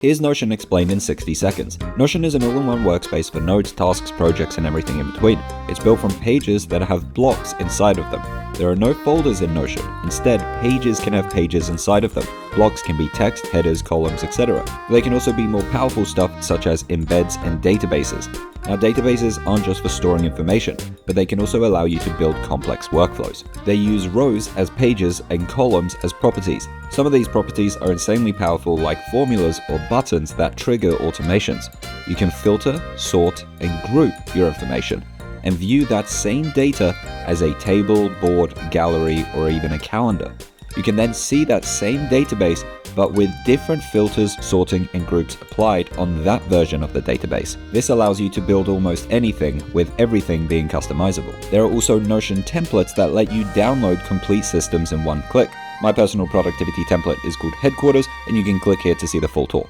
Here's Notion explained in 60 seconds. Notion is an all-in-one workspace for notes, tasks, projects, and everything in between. It's built from pages that have blocks inside of them. There are no folders in Notion. Instead, pages can have pages inside of them. Blocks can be text, headers, columns, etc. They can also be more powerful stuff such as embeds and databases. Now, databases aren't just for storing information, but they can also allow you to build complex workflows. They use rows as pages and columns as properties. Some of these properties are insanely powerful, like formulas or buttons that trigger automations. You can filter, sort, and group your information, and view that same data as a table, board, gallery, or even a calendar. You can then see that same database, but with different filters, sorting, and groups applied on that version of the database. This allows you to build almost anything, with everything being customizable. There are also Notion templates that let you download complete systems in one click. My personal productivity template is called Headquarters, and you can click here to see the full tour.